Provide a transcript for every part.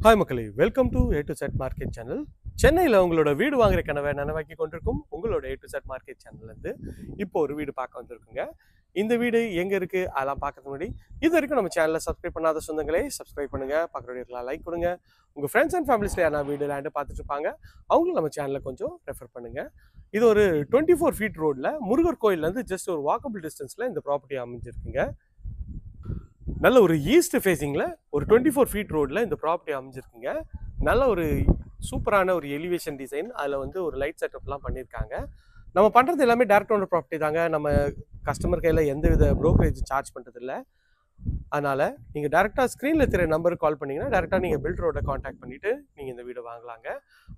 Hi மக்களே, welcome to A to Z market channel. சென்னையில் உங்களோட வீடு வாங்குற கனவை நனவாக்கி கொண்டிருக்கும் உங்களோட ஏ டு செட் மார்க்கெட் சேனல்லேருந்து இப்போ ஒரு வீடு பார்க்க வந்திருக்குங்க. இந்த வீடு எங்கே இருக்குது அதெல்லாம் பார்க்கறதுக்கு முன்னாடி இது வரைக்கும் நம்ம சேனலை சப்ஸ்கிரைப் பண்ணாத சொந்தங்களே சப்ஸ்கிரைப் பண்ணுங்கள், பக்கத்து வீடியோக்கெலாம் லைக் கொடுங்க. உங்கள் ஃப்ரெண்ட்ஸ் அண்ட் ஃபேமிலிஸில் யாரா வீடு லேண்டு பார்த்துட்டு இருப்பாங்க, அவங்களும் நம்ம சேனலை கொஞ்சம் ரெஃபர் பண்ணுங்கள். இது ஒரு 24 ஃபீட் ரோடில் முருகர் கோயிலேருந்து ஜஸ்ட் ஒரு வாக்கபிள் டிஸ்டன்ஸில் இந்த ப்ராப்பர்ட்டி அமைஞ்சிருக்குங்க. நல்ல ஒரு ஈஸ்ட் ஃபேஸிங்கில் ஒரு 24 ஃபீட் ரோடில் இந்த ப்ராப்பர்ட்டி அமைஞ்சிருக்குங்க. நல்ல ஒரு சூப்பரான ஒரு எலிவேஷன் டிசைன், அதில் வந்து ஒரு லைட் செட்டப்லாம் பண்ணியிருக்காங்க. நம்ம பண்ணுறது எல்லாமே டேரக்ட் ஓனர் ப்ராப்பர்ட்டி தாங்க. நம்ம கஸ்டமர் கையில் எந்த வித ப்ரோக்கரேஜ் சார்ஜ் பண்ணுறதில்ல. அதனால் நீங்கள் டேரெக்டாக ஸ்க்ரீனில் தெரிய நம்பருக்கு கால் பண்ணிங்கன்னா டேரெக்டாக நீங்கள் பில்டரோட காண்டாக்ட் பண்ணிவிட்டு நீங்கள் இந்த வீடை வாங்கலாங்க.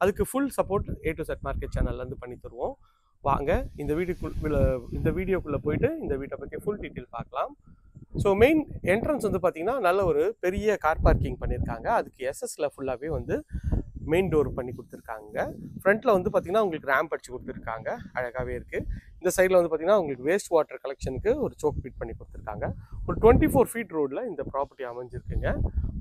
அதுக்கு full support A to Z market சேனல்லேருந்து பண்ணி தருவோம். வாங்க இந்த வீடியோக்குள்ளே போயிட்டு இந்த வீட்டை பற்றி ஃபுல் டீட்டெயில் பார்க்கலாம். ஸோ மெயின் என்ட்ரன்ஸ் வந்து பார்த்தீங்கன்னா நல்ல ஒரு பெரிய கார் பார்க்கிங் பண்ணியிருக்காங்க. அதுக்கு எஸ்எஸ்ல ஃபுல்லாகவே வந்து மெயின் டோர் பண்ணி கொடுத்துருக்காங்க. ஃப்ரண்ட்டில் வந்து பார்த்தீங்கன்னா உங்களுக்கு ரேம்ப் அடிச்சு கொடுத்துருக்காங்க, அழகாகவே இருக்குது. இந்த சைடில் வந்து பார்த்தீங்கன்னா உங்களுக்கு வேஸ்ட் வாட்டர் கலெக்ஷனுக்கு ஒரு சோக் ஃபிட் பண்ணி கொடுத்துருக்காங்க. ஒரு 24 ஃபீட் ரோடில் இந்த ப்ராப்பர்ட்டி அமைஞ்சிருக்குங்க.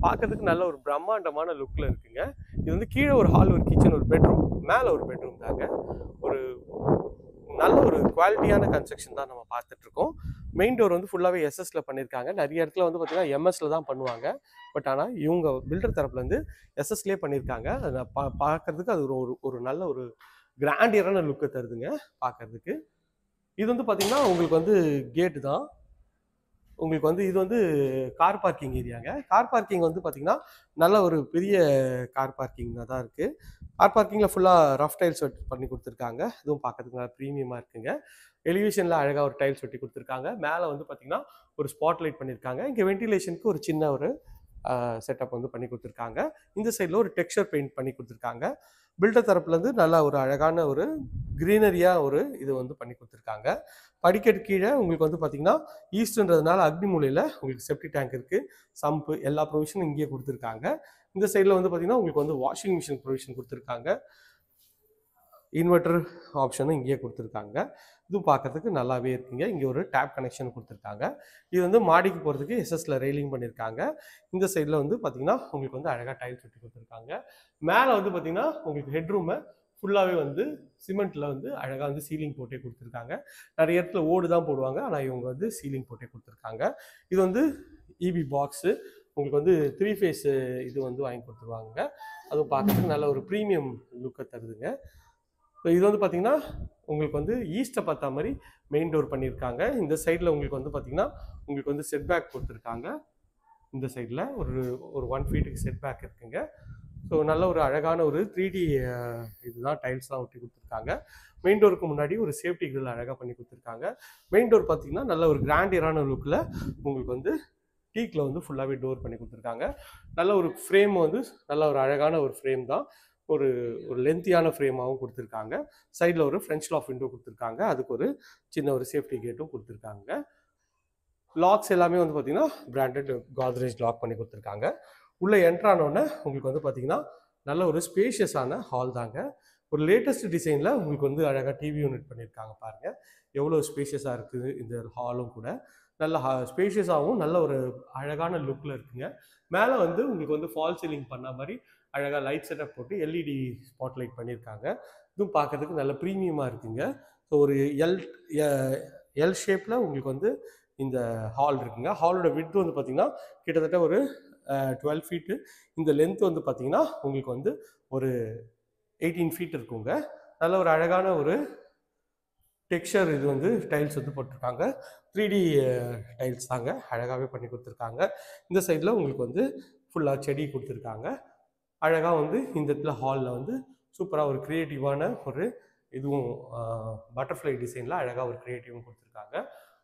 பார்க்கறதுக்கு நல்ல ஒரு பிரம்மாண்டமான லுக்கில் இருக்குங்க. இது வந்து கீழே ஒரு ஹால், ஒரு கிச்சன், ஒரு பெட்ரூம், மேலே ஒரு பெட்ரூம் தாங்க. ஒரு நல்ல ஒரு குவாலிட்டியான கன்ஸ்ட்ரக்ஷன் தான் நம்ம பார்த்துட்ருக்கோம். மெயின் டோர் வந்து ஃபுல்லாகவே எஸ்எஸ்ல பண்ணியிருக்காங்க. நிறைய இடத்துல வந்து பார்த்தீங்கன்னா எம்எஸ்ல தான் பண்ணுவாங்க. பட் ஆனால் இவங்க பில்டர் தரப்புலேருந்து எஸ்எஸ்லேயே பண்ணியிருக்காங்க. அதை பார்க்கறதுக்கு அது ஒரு நல்ல ஒரு கிராண்டியரான லுக்கை தருதுங்க பார்க்கறதுக்கு. இது வந்து பார்த்தீங்கன்னா உங்களுக்கு வந்து கேட்டு தான். உங்களுக்கு வந்து இது வந்து கார் பார்க்கிங் ஏரியாங்க. கார் பார்க்கிங் வந்து பார்த்தீங்கன்னா நல்ல ஒரு பெரிய கார் பார்க்கிங் தான் இருக்குது. கார் பார்க்கிங்கில் ஃபுல்லாக ரஃப் டைல்ஸ் பண்ணி கொடுத்துருக்காங்க. இதுவும் பார்க்கறதுக்கு நல்லா ப்ரீமியமாக இருக்குங்க. எலிவேஷனில் அழகாக ஒரு டைல்ஸ் ஒட்டி கொடுத்துருக்காங்க. மேலே வந்து பார்த்தீங்கன்னா ஒரு ஸ்பாட் லைட் பண்ணியிருக்காங்க. இங்கே வென்டிலேஷனுக்கு ஒரு சின்ன ஒரு செட்டப் வந்து பண்ணி கொடுத்துருக்காங்க. இந்த சைடில் ஒரு டெக்ஸ்சர் பெயிண்ட் பண்ணி கொடுத்துருக்காங்க. பில்டர் தரப்புலேருந்து நல்லா ஒரு அழகான ஒரு க்ரீனரியாக ஒரு இது வந்து பண்ணி கொடுத்துருக்காங்க. படிக்கட்டு கீழே உங்களுக்கு வந்து பார்த்தீங்கன்னா ஈஸ்ட்ன்றதுனால அக்னி மூலையில் உங்களுக்கு செப்டி டேங்க் இருக்குது, சம்பு, எல்லா ப்ரொவிஷனும் இங்கேயே கொடுத்துருக்காங்க. இந்த சைடில் வந்து பார்த்தீங்கன்னா உங்களுக்கு வந்து வாஷிங் மிஷின் ப்ரொவிஷன் கொடுத்துருக்காங்க. இன்வெர்டர் ஆப்ஷனும் இங்கேயே கொடுத்துருக்காங்க. இதுவும் பார்க்கறதுக்கு நல்லாவே இருக்குங்க. இங்கே ஒரு டேப் கனெக்ஷன் கொடுத்துருக்காங்க. இது வந்து மாடிக்கு போகிறதுக்கு எஸ்எஸ்ல ரெயிலிங் பண்ணியிருக்காங்க. இந்த சைடில் வந்து பார்த்தீங்கன்னா உங்களுக்கு வந்து அழகாக டைல்ஸ் ஒட்டி கொடுத்துருக்காங்க. மேலே வந்து பார்த்தீங்கன்னா உங்களுக்கு ஹெட்ரூமை ஃபுல்லாகவே வந்து சிமெண்ட்டில் வந்து அழகாக வந்து சீலிங் போட்டே கொடுத்துருக்காங்க. நிறைய இடத்துல ஓடு தான் போடுவாங்க, ஆனால் இவங்க வந்து சீலிங் போட்டே கொடுத்துருக்காங்க. இது வந்து இபி பாக்ஸு, உங்களுக்கு வந்து 3 ஃபேஸ் இது வந்து வாங்கி கொடுத்துருவாங்க. அதுவும் பார்க்கறதுக்கு நல்ல ஒரு ப்ரீமியம் லுக்கை தருதுங்க. ஸோ இது வந்து பார்த்தீங்கன்னா உங்களுக்கு வந்து ஈஸ்ட்டை பார்த்தா மாதிரி மெயின் டோர் பண்ணியிருக்காங்க. இந்த சைடில் உங்களுக்கு வந்து பார்த்தீங்கன்னா உங்களுக்கு வந்து செட் பேக் கொடுத்துருக்காங்க. இந்த சைடில் ஒரு 1 ஃபீட்டுக்கு செட் பேக் இருக்குங்க. ஸோ நல்ல ஒரு அழகான ஒரு 3D இதுதான் டைல்ஸ்லாம் ஒட்டி கொடுத்துருக்காங்க. மெயின் டோருக்கு முன்னாடி ஒரு சேஃப்டி கிரில் அழகாக பண்ணி கொடுத்துருக்காங்க. மெயின் டோர் பார்த்தீங்கன்னா நல்ல ஒரு கிராண்டியரான லுக்கில் உங்களுக்கு வந்து டீக்கில் வந்து ஃபுல்லாகவே டோர் பண்ணி கொடுத்துருக்காங்க. நல்ல ஒரு ஃப்ரேம் வந்து நல்ல ஒரு அழகான ஒரு ஃப்ரேம் தான். ஒரு லென்த்தியான ஃப்ரேமாகவும் கொடுத்துருக்காங்க. சைடில் ஒரு ஃப்ரெஞ்ச் லாக் விண்டோ கொடுத்துருக்காங்க. அதுக்கு ஒரு சின்ன ஒரு சேஃப்டி கேட்டும் கொடுத்துருக்காங்க. லாக்ஸ் எல்லாமே வந்து பார்த்தீங்கன்னா பிராண்டட் கோத்ரேஜ் லாக் பண்ணி கொடுத்துருக்காங்க. உள்ளே என்ட்ரானோடனே உங்களுக்கு வந்து பார்த்தீங்கன்னா நல்ல ஒரு ஸ்பேஷியஸான ஹால் தாங்க. ஒரு லேட்டஸ்ட் டிசைனில் உங்களுக்கு வந்து அழகாக டிவி யூனிட் பண்ணியிருக்காங்க. பாருங்கள் எவ்வளோ ஸ்பேஷியஸாக இருக்குது இந்த ஹாலும் கூட. நல்ல ஸ்பேஷியஸாகவும் நல்ல ஒரு அழகான லுக்கில் இருக்குங்க. மேலே வந்து உங்களுக்கு வந்து ஃபால் சீலிங் பண்ண மாதிரி அழகாக லைட் செட்டப் போட்டு எல்இடி ஸ்பாட் லைட் பண்ணியிருக்காங்க. இதுவும் பார்க்கறதுக்கு நல்ல ப்ரீமியமாக இருக்குங்க. ஸோ ஒரு எல் ஷேப்பில் உங்களுக்கு வந்து இந்த ஹால் இருக்குங்க. ஹாலோட விட்த் வந்து பார்த்திங்கன்னா கிட்டத்தட்ட ஒரு 12 ஃபீட்டு. இந்த லென்த் வந்து பார்த்திங்கன்னா உங்களுக்கு வந்து ஒரு 18 ஃபீட் இருக்குங்க. நல்ல ஒரு அழகான ஒரு டெக்ஸ்சர் இது வந்து டைல்ஸ் வந்து போட்டிருக்காங்க. 3D டைல்ஸ் தாங்க, அழகாகவே பண்ணி கொடுத்துருக்காங்க. இந்த சைடில் உங்களுக்கு வந்து ஃபுல்லாக செடி கொடுத்துருக்காங்க. அழகாக வந்து இந்த இடத்துல ஹாலில் வந்து சூப்பராக ஒரு க்ரியேட்டிவான ஒரு இதுவும் பட்டர்ஃப்ளை டிசைனில் அழகாக ஒரு க்ரியேட்டிவும் கொடுத்துருக்காங்க.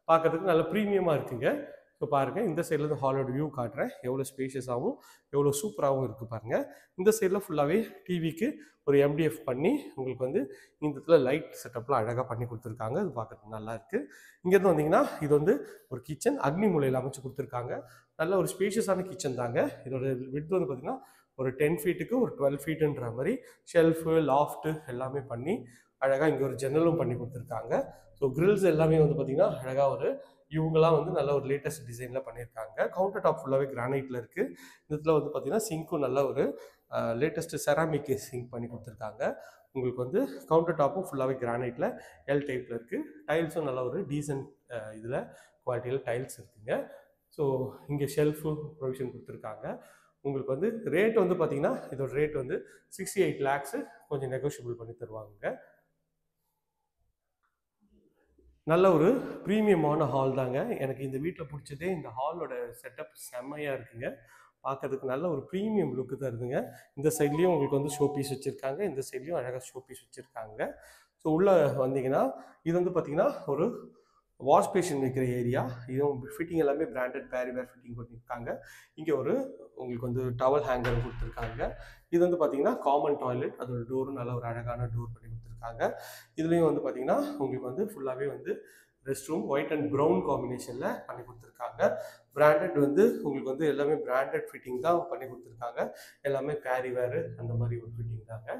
பார்க்கறதுக்கு நல்ல ப்ரீமியமாக இருக்குங்க. ஸோ பாருங்கள், இந்த சைட்லேருந்து ஹாலோட வியூ காட்டுறேன். எவ்வளோ ஸ்பேஷியஸாகவும் எவ்வளோ சூப்பராகவும் இருக்குது பாருங்கள். இந்த சைடில் ஃபுல்லாகவே டிவிக்கு ஒரு எம்டிஎஃப் பண்ணி உங்களுக்கு வந்து இந்த இடத்துல லைட் செட்டப்லாம் அழகாக பண்ணி கொடுத்துருக்காங்க. இது பார்க்கறதுக்கு நல்லா இருக்குது. இங்கேருந்து வந்தீங்கன்னா இது வந்து ஒரு கிச்சன் அக்னி மூலையில் அமைச்சு கொடுத்துருக்காங்க. நல்ல ஒரு ஸ்பேஷியஸான கிச்சன் தாங்க. இதோட விட்த் வந்து பார்த்திங்கன்னா ஒரு 10 ஃபீட்டுக்கு ஒரு 12 ஃபீட்டுன்ற மாதிரி ஷெல்ஃபு, லாஃப்ட்டு எல்லாமே பண்ணி அழகாக இங்கே ஒரு ஜன்னலும் பண்ணி கொடுத்துருக்காங்க. ஸோ கிரில்ஸ் எல்லாமே வந்து பார்த்திங்கன்னா அழகாக ஒரு இவங்கலாம் வந்து நல்ல ஒரு லேட்டஸ்ட் டிசைனில் பண்ணியிருக்காங்க. கவுண்டர் டாப் ஃபுல்லாகவே கிரானைட்டில் இருக்குது. இதில் வந்து பார்த்தீங்கன்னா சிங்க்கும் நல்ல ஒரு லேட்டஸ்ட்டு செராமிக் சிங்க் பண்ணி கொடுத்துருக்காங்க. உங்களுக்கு வந்து கவுண்டர் டாப்பும் ஃபுல்லாகவே கிரானைட்டில் எல் டைப்பில் இருக்குது. டைல்ஸும் நல்ல ஒரு டீசன்ட் இதில் குவாலிட்டியில் டைல்ஸ் இருக்குங்க. ஸோ இங்கே ஷெல்ஃபு ப்ரொவிஷன் கொடுத்துருக்காங்க. உங்களுக்கு வந்து ரேட் வந்து பார்த்தீங்கன்னா இதோட ரேட் வந்து 68 lakhs, கொஞ்சம் நெகோஷியபிள் பண்ணி தருவாங்க. நல்ல ஒரு ப்ரீமியமான ஹால் தாங்க. எனக்கு இந்த வீட்டில் பிடிச்சதே இந்த ஹாலோட செட்டப் செம்மையாக இருக்குங்க. பார்க்கறதுக்கு நல்ல ஒரு ப்ரீமியம் லுக்கு தருதுங்க. இந்த சைட்லேயும் உங்களுக்கு வந்து ஷோ பீஸ் வச்சுருக்காங்க, இந்த சைட்லேயும் அழகாக ஷோ பீஸ் வச்சுருக்காங்க. ஸோ உள்ளே வந்தீங்கன்னா இது வந்து பார்த்தீங்கன்னா ஒரு வாஷ் பேஷன் வைக்கிற ஏரியா. இதுவும் ஃபிட்டிங் எல்லாமே பிராண்டட் பேரிவேர் ஃபிட்டிங் பண்ணியிருக்காங்க. இங்கே ஒரு உங்களுக்கு வந்து டவல் ஹேங்கர் கொடுத்துருக்காங்க. இது வந்து பார்த்தீங்கன்னா காமன் டாய்லெட், அதோட டோரும் நல்ல ஒரு அழகான டோர் பண்ணி கொடுத்துருக்காங்க. இதுலேயும் வந்து பார்த்தீங்கன்னா உங்களுக்கு வந்து ஃபுல்லாகவே வந்து rest room white and brown காம்பினேஷனில் பண்ணி கொடுத்துருக்காங்க. பிராண்டட் வந்து உங்களுக்கு வந்து எல்லாமே பிராண்டட் ஃபிட்டிங் தான் பண்ணி கொடுத்துருக்காங்க. எல்லாமே பேரிவேர் அந்த மாதிரி ஒரு ஃபிட்டிங் தாங்க.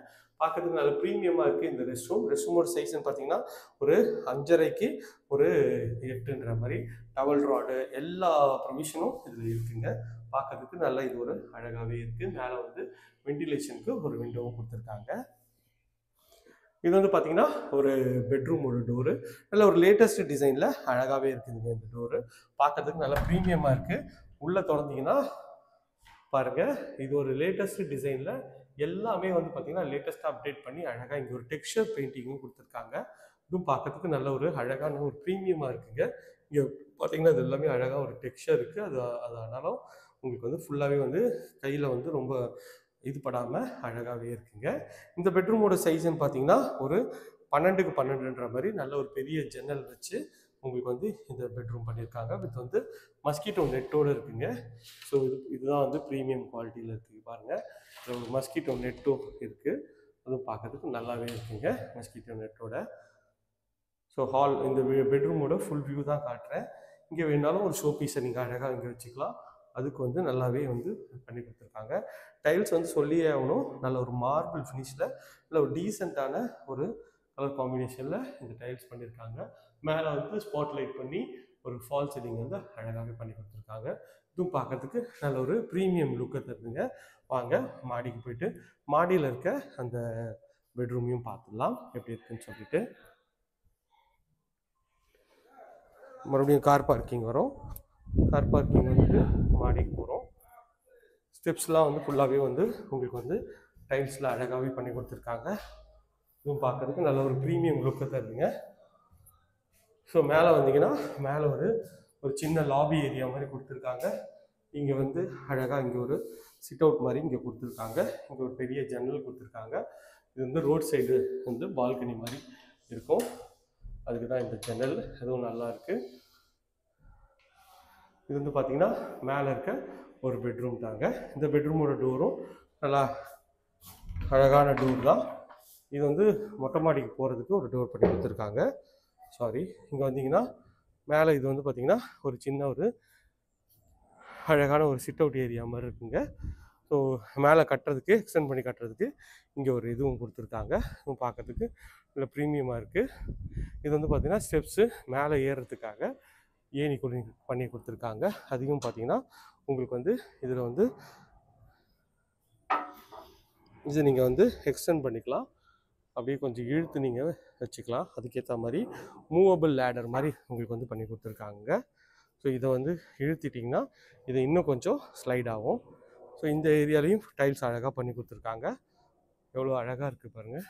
பார்க்கறதுக்கு நல்ல ப்ரீமியமாக இருக்குது இந்த ரெஸ்ட் ரூம். ரெஸ்ட் ரூமோட சைஸ்ன்னு பார்த்தீங்கன்னா ஒரு 5.5க்கு ஒரு 8ன்ற மாதிரி டவல் ராடு எல்லா ப்ரொவிஷனும் இதில் இருக்குங்க. பார்க்கறதுக்கு நல்லா இது ஒரு அழகாகவே இருக்குது. மேலே வந்து வென்டிலேஷனுக்கு ஒரு விண்டோவும் கொடுத்துருக்காங்க. இது வந்து பார்த்தீங்கன்னா ஒரு பெட்ரூமோட டோரு. நல்ல ஒரு லேட்டஸ்ட் டிசைனில் அழகாகவே இருக்குதுங்க இந்த டோரு. பார்க்கறதுக்கு நல்லா ப்ரீமியமாக இருக்குது. உள்ளே திறந்தீங்கன்னா பாருங்கள், இது ஒரு லேட்டஸ்ட் டிசைனில் எல்லாமே வந்து பார்த்தீங்கன்னா லேட்டஸ்ட்டாக அப்டேட் பண்ணி அழகாக இங்கே ஒரு டெக்ஸ்சர் பெயிண்டிங்கும் கொடுத்துருக்காங்க. இதுவும் பார்க்கறதுக்கு நல்ல ஒரு அழகான ஒரு ப்ரீமியமாக இருக்குங்க. இங்கே பார்த்தீங்கன்னா இது எல்லாமே அழகாக ஒரு டெக்ஸ்சர் இருக்குது. அதனாலும் உங்களுக்கு வந்து ஃபுல்லாகவே வந்து கையில் வந்து ரொம்ப இது படாமல் அழகாகவே இருக்குங்க. இந்த பெட்ரூமோட சைஸ்ன்னு பார்த்தீங்கன்னா ஒரு 12க்கு 12ன்ற மாதிரி நல்ல ஒரு பெரிய ஜன்னல் வச்சு உங்களுக்கு வந்து இந்த பெட்ரூம் பண்ணியிருக்காங்க. வித் வந்து மஸ்கிட்டோ நெட்டோடு இருக்குங்க. ஸோ இதுதான் வந்து ப்ரீமியம் குவாலிட்டியில் இருக்குது. பாருங்கள், ஒரு மஸ்கிட்டோ நெட்டோ இருக்குது. அதுவும் பார்க்கறதுக்கு நல்லாவே இருக்குங்க மஸ்கிட்டோ நெட்டோட. ஸோ ஹால் இந்த பெட்ரூமோட ஃபுல் வியூ தான் காட்டுறேன். இங்கே வேணாலும் ஒரு ஷோ பீஸை நீங்கள் அழகாக இங்கே வச்சுக்கலாம். அதுக்கு வந்து நல்லாவே வந்து பண்ணி கொடுத்துருக்காங்க. டைல்ஸ் வந்து சொல்லியே ஆகணும், நல்ல ஒரு மார்பிள் ஃபினிஷில் நல்ல ஒரு டீசெண்டான ஒரு கலர் காம்பினேஷனில் இந்த டைல்ஸ் பண்ணியிருக்காங்க. மேலே வந்து ஸ்பாட் லைட் பண்ணி ஒரு ஃபால் சீலிங் வந்து அழகாகவே பண்ணி கொடுத்துருக்காங்க. இதுவும் பார்க்கறதுக்கு நல்ல ஒரு ப்ரீமியம் லுக்கை தருதுங்க. வாங்க மாடிக்கு போயிட்டு மாடியில் இருக்க அந்த பெட்ரூமையும் பார்த்துடலாம் எப்படி இருக்குன்னு சொல்லிட்டு. மறுபடியும் கார் பார்க்கிங் வரும். கார் பார்க்கிங் வந்துட்டு மாடிக்கு போகிறோம். ஸ்டெப்ஸ்லாம் வந்து ஃபுல்லாகவே வந்து உங்களுக்கு வந்து டைல்ஸில் அழகாகவே பண்ணி கொடுத்துருக்காங்க. இதுவும் பார்க்கறதுக்கு நல்ல ஒரு ப்ரீமியம் லுக்கை தருதுங்க. ஸோ மேலே வந்தீங்கன்னா மேலே ஒரு சின்ன லாபி ஏரியா மாதிரி கொடுத்துருக்காங்க. இங்கே வந்து அழகாக இங்கே ஒரு சிட் அவுட் மாதிரி இங்கே கொடுத்துருக்காங்க. இங்கே ஒரு பெரிய ஜன்னல் கொடுத்துருக்காங்க. இது வந்து ரோட் சைடு வந்து பால்கனி மாதிரி இருக்கும். அதுக்கு தான் இந்த ஜன்னல். அதுவும் நல்லா இருக்குது. இது வந்து பார்த்திங்கன்னா மேலே இருக்க ஒரு பெட்ரூம் தாங்க. இந்த பெட்ரூமோட டோரும் நல்லா அழகான டோர் தான். இது வந்து மொட்டை மாடிக்கு போகிறதுக்கு ஒரு டோர் பண்ணி கொடுத்துருக்காங்க. சாரி, இங்கே வந்தீங்கன்னா மேலே இது வந்து பார்த்திங்கன்னா ஒரு சின்ன ஒரு அழகான ஒரு சிட் அவுட் ஏரியா மாதிரி இருக்குங்க. ஸோ மேலே கட்டுறதுக்கு எக்ஸ்டெண்ட் பண்ணி கட்டுறதுக்கு இங்கே ஒரு இதுவும் கொடுத்துருக்காங்க. இதுவும் பார்க்கறதுக்கு நல்ல ப்ரீமியமாக இருக்குது. இது வந்து பார்த்திங்கன்னா ஸ்டெப்ஸு மேலே ஏறுறதுக்காக ஏணி பண்ணி கொடுத்துருக்காங்க. அதையும் பார்த்திங்கன்னா உங்களுக்கு வந்து இதில் வந்து இது நீங்கள் வந்து எக்ஸ்டெண்ட் பண்ணிக்கலாம். அப்படியே கொஞ்சம் இழுத்து நீங்கள் வச்சுக்கலாம். அதுக்கேற்ற மாதிரி மூவபிள் லேடர் மாதிரி உங்களுக்கு வந்து பண்ணி கொடுத்துருக்காங்க. ஸோ இதை வந்து இழுத்திட்டிங்கன்னா இது இன்னும் கொஞ்சம் ஸ்லைட் ஆகும். ஸோ இந்த ஏரியாலையும் டைல்ஸ் அழகாக பண்ணி கொடுத்துருக்காங்க. எவ்வளோ அழகாக இருக்குது பாருங்கள்.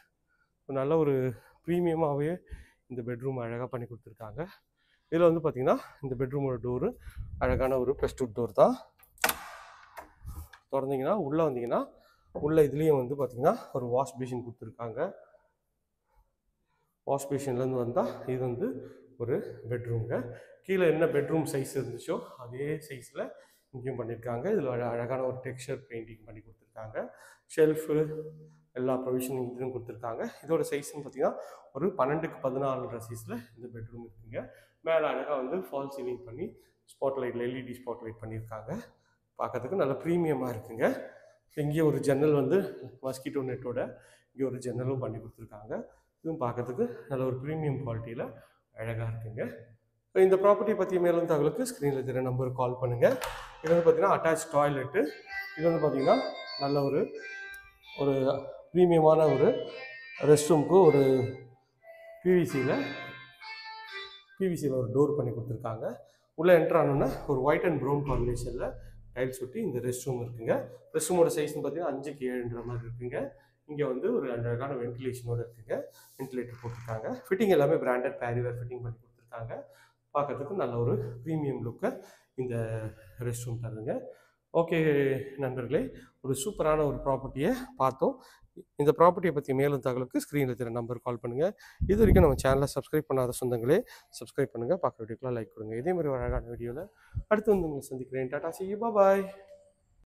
நல்ல ஒரு ப்ரீமியமாகவே இந்த பெட்ரூம் அழகாக பண்ணி கொடுத்துருக்காங்க. இதில் வந்து பார்த்திங்கன்னா இந்த பெட்ரூமோட டோரு அழகான ஒரு ப்ரெஸ்டூட் டோர் தான். திறந்தீங்கன்னா உள்ளே வந்தீங்கன்னா உள்ள இதுலேயும் வந்து பார்த்திங்கன்னா ஒரு வாஷ் பேஷன் கொடுத்துருக்காங்க. வாஷ் பேஷன்லேருந்து வந்தால் இது வந்து ஒரு பெட்ரூம்ங்க. கீழே என்ன பெட்ரூம் சைஸ் இருந்துச்சோ அதே சைஸில் இங்கேயும் பண்ணியிருக்காங்க. இதில் அழகான ஒரு டெக்ஸ்சர் பெயிண்டிங் பண்ணி கொடுத்துருக்காங்க. ஷெல்ஃபு எல்லா ப்ரொவிஷனும் இதுவும் கொடுத்துருக்காங்க. இதோட சைஸ்ன்னு பார்த்திங்கன்னா ஒரு 12க்கு 14 சைஸில் இந்த பெட்ரூம் இருக்குங்க. மேலே அழகாக வந்து ஃபால் சீலிங் பண்ணி ஸ்பாட் லைட்டில் எல்இடி ஸ்பாட் லைட் பண்ணியிருக்காங்க. பார்க்கறதுக்கு நல்ல ப்ரீமியமாக இருக்குங்க. இங்கே ஒரு ஜன்னல் வந்து மஸ்கிட்டோ நெட்டோட இங்கே ஒரு ஜன்னலும் பண்ணி கொடுத்துருக்காங்க. இதுவும் பார்க்கறதுக்கு நல்ல ஒரு ப்ரீமியம் குவாலிட்டியில் அழகாக இருக்குங்க. ஸோ இந்த ப்ராப்பர்ட்டி பற்றி மேலும் தகவலுக்கு ஸ்க்ரீனில் இருக்கிற நம்பருக்கு கால் பண்ணுங்கள். இது வந்து பார்த்தீங்கன்னா அட்டாச் டாய்லெட்டு. இது வந்து பார்த்தீங்கன்னா நல்ல ஒரு ப்ரீமியமான ஒரு ரெஸ்ட் ரூமுக்கு ஒரு பிவிசியில் ஒரு டோர் பண்ணி கொடுத்துருக்காங்க. உள்ளே என்ட்ரு ஆனோன்னா ஒரு ஒயிட் அண்ட் ப்ரௌன் காம்பினேஷனில் டைல்ஸ் ஒட்டி இந்த ரெஸ்ட் ரூம் இருக்குங்க. ரெஸ்ட் ரூமோட சைஸ்ன்னு பார்த்தீங்கன்னா 5க்கு 7ன்ற மாதிரி இருக்குங்க. இங்கே வந்து ஒரு அழகான வென்டிலேஷனோடு இருக்குங்க. வென்டிலேட்டர் போட்டிருக்காங்க. ஃபிட்டிங் எல்லாமே பிராண்டட் பேரிவேர் ஃபிட்டிங் பண்ணி கொடுத்துருக்காங்க. பார்க்கறதுக்கு நல்ல ஒரு ப்ரீமியம் லுக்கை இந்த ரெஸ்ட் ரூம் தருதுங்க. ஓகே நண்பர்களே, ஒரு சூப்பரான ஒரு ப்ராப்பர்ட்டியை பார்த்தோம். இந்த ப்ராப்பர்ட்டியை பற்றி மேலும் தகவலுக்கு ஸ்க்ரீனில் இருக்கிற நம்பர் கால் பண்ணுங்கள். இது வரைக்கும் நம்ம சேனலை சப்ஸ்கிரைப் பண்ணாத சொந்தங்களே சப்ஸ்கிரைப் பண்ணுங்கள். பார்க்குற வீடியோக்கெலாம் லைக் கொடுங்க. இதே மாதிரி ஒரு அழகான வீடியோவில் அடுத்து வந்து உங்களை சந்திக்கிறேன். Tata, see you, bye bye.